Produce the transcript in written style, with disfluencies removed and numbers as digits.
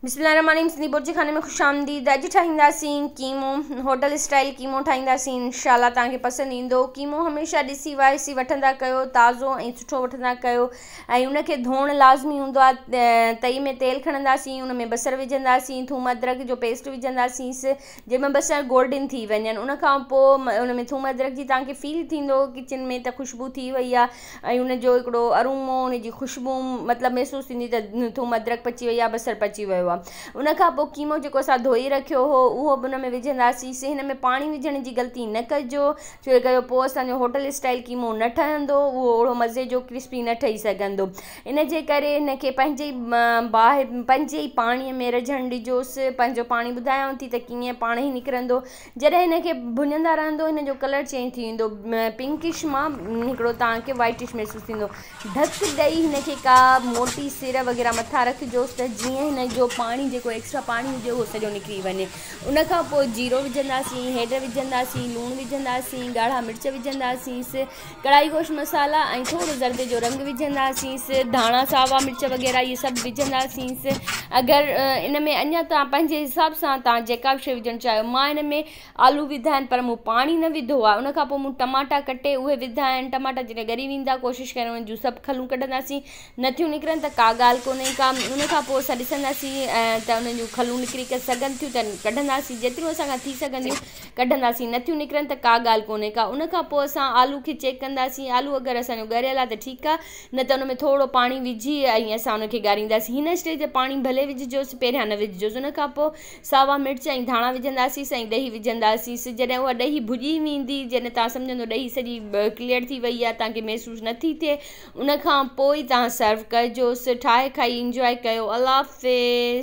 बिस्मिल्लाहिर्रहमानिर्रहीम। सिंधी बुर्जी खाने में खुशामदीद। अॼु ठाहींदासीं कीमो, होटल स्टाइल कीमो ठाहींदासीं। इंशाल्लाह तव्हांखे पसंदि ईंदो। कीमो हमेशह ॾिसी वाइसी वठंदा कयो, ताज़ो ऐं सुठो वठंदा कयो ऐं उनखे धोइण लाज़मी हूंदो आहे। तई में तेल खणंदासीं, उन में बसर विझंदासीं, थूम अदरक जो पेस्ट विझंदासीं जंहिंमें बसर गोल्डन थी वञनि। उन खां पोइ उन में थूम अदरक जी तव्हांखे फील थींदो किचन में त ख़ुशबू थी वई आहे ऐं उनजो हिकिड़ो अरूमो, उनजी ख़ुशबू मतिलबु महसूसु थींदी त थूम अदरक पची वई आहे, बसर पची वियो आहे। उन खां पोइ कीमो जेको असां धोई रखियो हो उहो बि उन में विझंदासीं। हिन में पाणी विझण जी ग़लती न कजो, छो कयो पोइ असांजो होटल स्टाइल कीमो न ठहंदो, उहो ओड़ो मज़े जो क्रिस्पी न ठही सघंदो। इन जे करे हिनखे पंहिंजे ई पाणीअ में रझण ॾिजोसि। पंहिंजो पाणी ॿुधायांव थी त कीअं पाण ई निकिरंदो। जॾहिं हिनखे भुञंदा रहंदो हिन जो कलर चेंज थी वेंदो, पिंकिश मां हिकिड़ो तव्हांखे वाइटिश महसूसु थींदो। ढक ॾेई हिनखे का मोटी सिर वग़ैरह मथां रखिजोसि त जीअं हिन जो पाणी जेको एक्स्ट्रा पाणी हुजे उहो सॼो निकिरी वञे। उन खां पोइ जीरो विझंदासीं, हेड विझंदासीं, लूणु विझंदासीं, ॻाढ़ा मिर्च विझंदासीं, कढ़ाई गोश्त मसाला ऐं थोरो ज़र्दे जो रंग विझंदासीं, धाणा सावा मिर्च वग़ैरह इहे सभु विझंदासीं। अगरि इन में अञा तव्हां पंहिंजे हिसाब सां तव्हां जेका बि शइ विझणु चाहियो, मां इन में आलू विधा आहिनि पर मूं पाणी न विधो आहे। उन खां पोइ मूं टमाटा कटे उहे विधा आहिनि। टमाटा जॾहिं ॻरी वेंदा कोशिशि कयूं उन जूं सभु खलूं कढंदासीं, नथियूं निकिरनि त का ॻाल्हि कोन्हे का। उन खां पोइ असां ॾिसंदासीं त उन जूं खलूं निकिरी सघनि थियूं त कढंदासीं, जेतिरियूं असांखां थी सघंदियूं कढंदासीं, नथियूं निकिरनि त का ॻाल्हि कोन्हे का। उन खां पोइ असां आलू खे चेक कंदासीं। आलू अगरि असांजो ॻरियल आहे त ठीकु आहे, न त उन में थोरो पाणी विझी ऐं असां उनखे ॻारींदासीं। हिन स्टेज ते पाणी भले विझिजोसि, पहिरियां न विझिजोसि। उन खां पोइ सावा मिर्च ऐं धाणा विझंदासीं ऐं ॾही विझंदासीं। जॾहिं उहा ॾही भुॼी वेंदी, जॾहिं तव्हां सम्झंदो ॾही सॼी क्लियर थी वई आहे, तव्हांखे महसूसु नथी थिए, उन खां पोइ तव्हां सर्व कजोसि। ठाहे खाई इंजॉय कयो। अल्लाह हाफ़िज़।